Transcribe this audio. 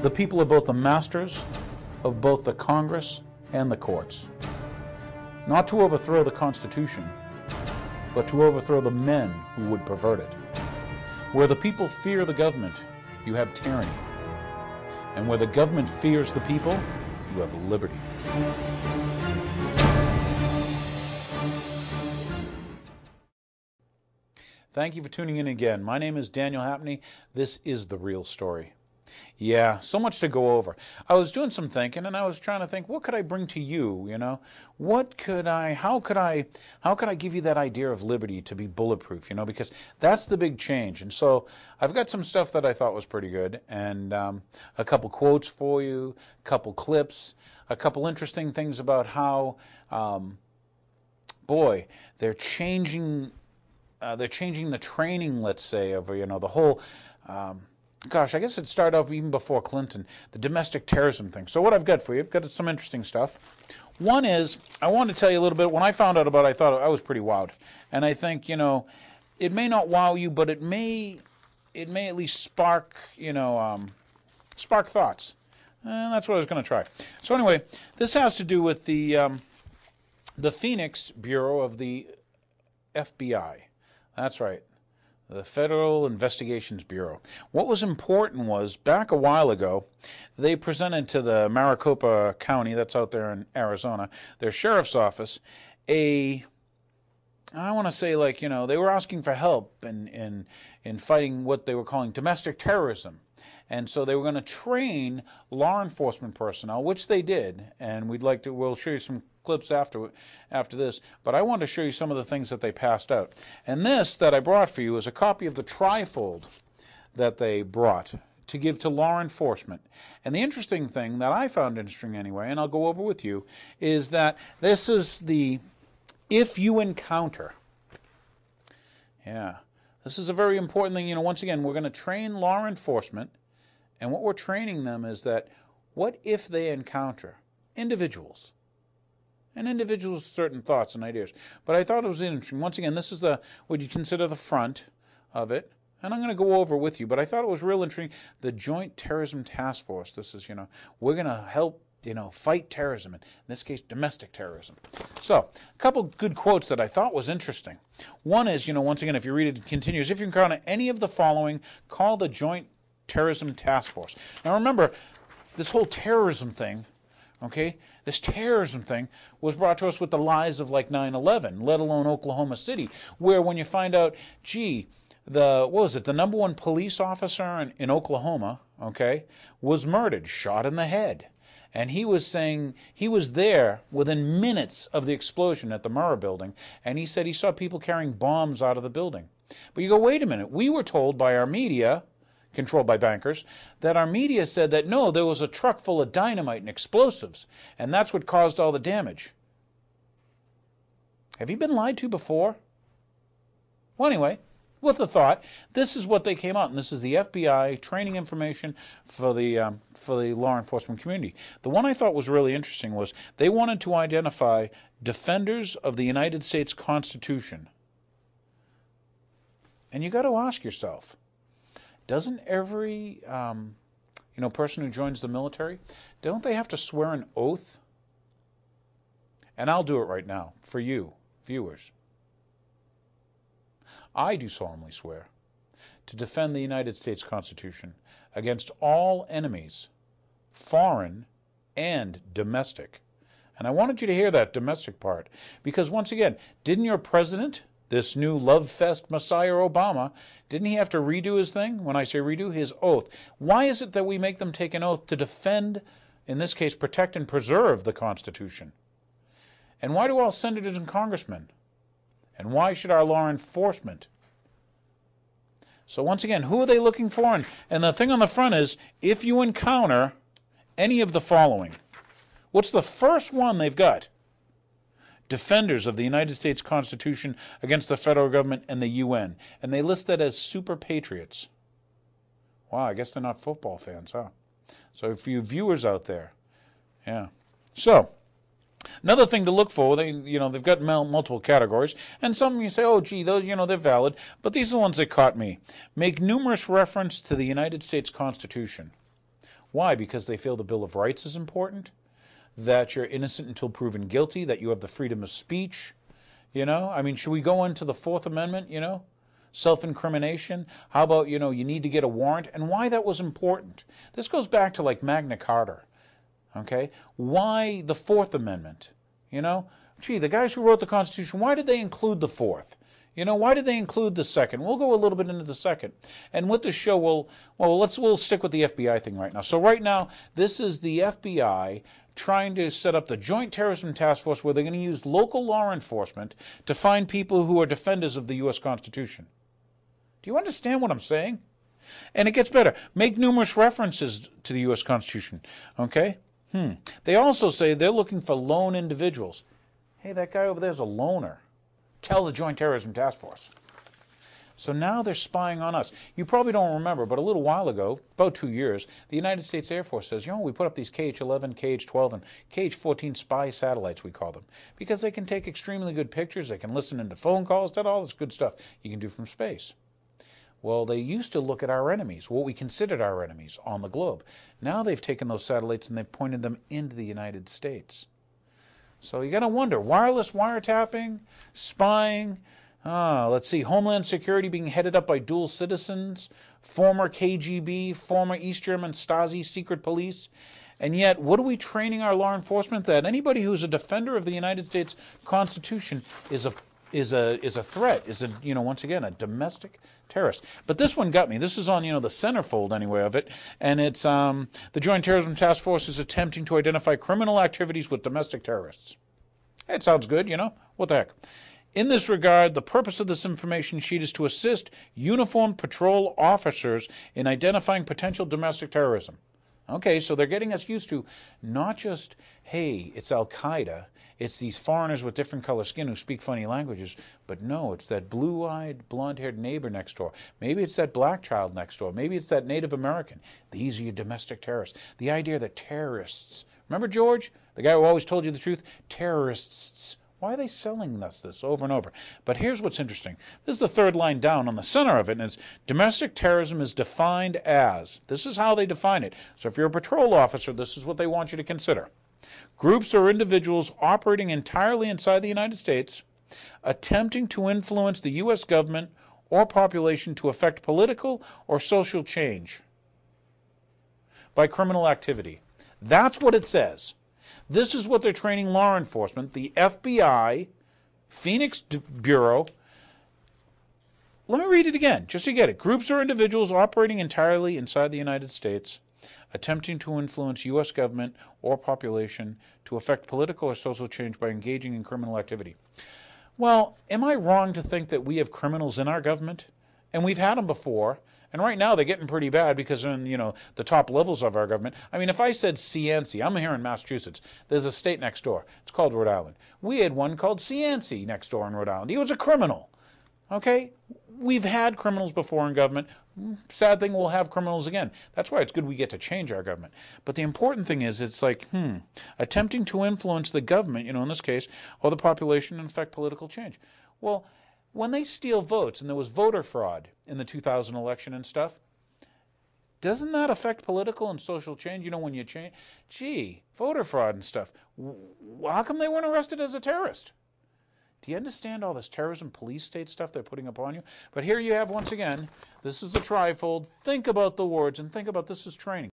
The people are both the masters of both the Congress and the courts. Not to overthrow the Constitution, but to overthrow the men who would pervert it. Where the people fear the government, you have tyranny. And where the government fears the people, you have liberty. Thank you for tuning in again. My name is Daniel Hapney. This is The Real Story. Yeah, so much to go over. I was doing some thinking, and I was trying to think, what could I bring to you, how could I give you that idea of liberty to be bulletproof, because that's the big change. And so I've got some stuff that I thought was pretty good, and a couple quotes for you, a couple clips, a couple interesting things about how, they're changing the training, let's say, of, the whole, gosh, I guess it started off even before Clinton, the domestic terrorism thing. So what I've got for you, I've got some interesting stuff. One is, I wanted to tell you a little bit, when I found out about it, I thought I was pretty wowed. And I think, it may not wow you, but it may at least spark, spark thoughts. And that's what I was going to try. So anyway, this has to do with the Phoenix Bureau of the FBI. That's right, the Federal Investigations Bureau. What was important was, back a while ago, they presented to the Maricopa County, that's out there in Arizona, their sheriff's office, they were asking for help in fighting what they were calling domestic terrorism. And so they were going to train law enforcement personnel, which they did, and we'll show you some clips after this, but I wanted to show you some of the things that they passed out. And this that I brought for you is a copy of the Trifold that they brought to give to law enforcement. And the interesting thing that I found interesting anyway, and I'll go over with you, is that this is the if you encounter. Yeah, this is a very important thing. Once again, we're going to train law enforcement, and what we're training them is that what if they encounter individuals? And individuals' certain thoughts and ideas. But I thought it was interesting. Once again, this is what you consider the front of it. And I'm going to go over with you. But I thought it was real interesting. The Joint Terrorism Task Force. This is, we're going to help, fight terrorism. In this case, domestic terrorism. So, a couple good quotes that I thought was interesting. One is, once again, if you read it, it continues. If you encounter any of the following, call the Joint Terrorism Task Force. Now remember, this whole terrorism thing, okay, this terrorism thing was brought to us with the lies of like 9/11, let alone Oklahoma City, where when you find out, gee, the number one police officer in Oklahoma, okay, was murdered, shot in the head. And he was saying he was there within minutes of the explosion at the Murrah building, and he said he saw people carrying bombs out of the building. But you go, wait a minute, we were told by our media, controlled by bankers, that our media said that no, there was a truck full of dynamite and explosives, and that's what caused all the damage. Have you been lied to before? Well, anyway, with the thought, this is what they came out, and this is the FBI training information for the law enforcement community. The one I thought was really interesting was they wanted to identify defenders of the United States Constitution. And you got to ask yourself, doesn't every person who joins the military, don't they have to swear an oath? And I'll do it right now for you, viewers. I do solemnly swear to defend the United States Constitution against all enemies, foreign and domestic. And I wanted you to hear that domestic part, because once again, didn't your president, this new love fest Messiah Obama, didn't he have to redo his thing? When I say redo, his oath. Why is it that we make them take an oath to defend, in this case, protect and preserve the Constitution? And why do all senators and congressmen? And why should our law enforcement? So once again, who are they looking for? And the thing on the front is, if you encounter any of the following. What's the first one they've got? Defenders of the United States Constitution against the federal government and the UN. And they list that as super patriots. Wow, I guess they're not football fans, huh? So for you viewers out there, yeah. So, another thing to look for, they've got multiple categories, and some you say, oh, gee, those, they're valid, but these are the ones that caught me. Make numerous reference to the United States Constitution. Why? Because they feel the Bill of Rights is important, that you're innocent until proven guilty, that you have the freedom of speech. You know, I mean, should we go into the Fourth Amendment, you know? Self-incrimination. How about, you know, you need to get a warrant, and why that was important. This goes back to like Magna Carta, okay? Why the Fourth Amendment, you know? Gee, the guys who wrote the Constitution, why did they include the Fourth? You know, why did they include the Second? We'll go a little bit into the Second. And with this show, we'll stick with the FBI thing right now. So right now, this is the FBI trying to set up the Joint Terrorism Task Force where they're going to use local law enforcement to find people who are defenders of the U.S. Constitution. Do you understand what I'm saying? And it gets better. Make numerous references to the U.S. Constitution. Okay? They also say they're looking for lone individuals. Hey, that guy over there's a loner. Tell the Joint Terrorism Task Force. So now they're spying on us. You probably don't remember, but a little while ago, about 2 years, the United States Air Force says, you know, we put up these KH-11, KH-12, and KH-14 spy satellites, we call them, because they can take extremely good pictures, they can listen into phone calls, that all this good stuff you can do from space. Well, they used to look at our enemies, what we considered our enemies on the globe. Now they've taken those satellites and they've pointed them into the United States. So you got to wonder, wireless wiretapping, spying, let's see, Homeland Security being headed up by dual citizens, former KGB, former East German Stasi secret police. And yet, what are we training our law enforcement? That anybody who's a defender of the United States Constitution is a threat, you know, once again, a domestic terrorist. But this one got me. This is on, you know, the centerfold anyway of it, and it's the Joint Terrorism Task Force is attempting to identify criminal activities with domestic terrorists. It sounds good, you know, what the heck. In this regard, the purpose of this information sheet is to assist uniformed patrol officers in identifying potential domestic terrorism. Okay, so they're getting us used to not just, hey, it's Al-Qaeda, it's these foreigners with different color skin who speak funny languages, but no, it's that blue-eyed, blonde-haired neighbor next door. Maybe it's that black child next door. Maybe it's that Native American. These are your domestic terrorists. The idea that terrorists, remember George, the guy who always told you the truth? Terrorists. Why are they selling us this over and over? But here's what's interesting. This is the third line down on the center of it, and it's domestic terrorism is defined as, this is how they define it. So if you're a patrol officer, this is what they want you to consider. Groups or individuals operating entirely inside the United States, attempting to influence the U.S. government or population to affect political or social change by criminal activity. That's what it says. This is what they're training law enforcement, the FBI, Phoenix Bureau. Let me read it again, just so you get it. Groups or individuals operating entirely inside the United States, attempting to influence U.S. government or population to affect political or social change by engaging in criminal activity. Well, am I wrong to think that we have criminals in our government? And we've had them before. And right now they're getting pretty bad because they're in, you know, the top levels of our government. I mean, if I said Cianci, I'm here in Massachusetts. There's a state next door. It's called Rhode Island. We had one called Cianci next door in Rhode Island. He was a criminal. Okay? We've had criminals before in government. Sad thing, we'll have criminals again. That's why it's good we get to change our government. But the important thing is it's like, attempting to influence the government, you know, in this case, or the population and affect political change. Well, when they steal votes, and there was voter fraud in the 2000 election and stuff, doesn't that affect political and social change? You know, when you change, gee, voter fraud and stuff. How come they weren't arrested as a terrorist? Do you understand all this terrorism police state stuff they're putting upon you? But here you have, once again, this is the Trifold. Think about the words and think about this is training.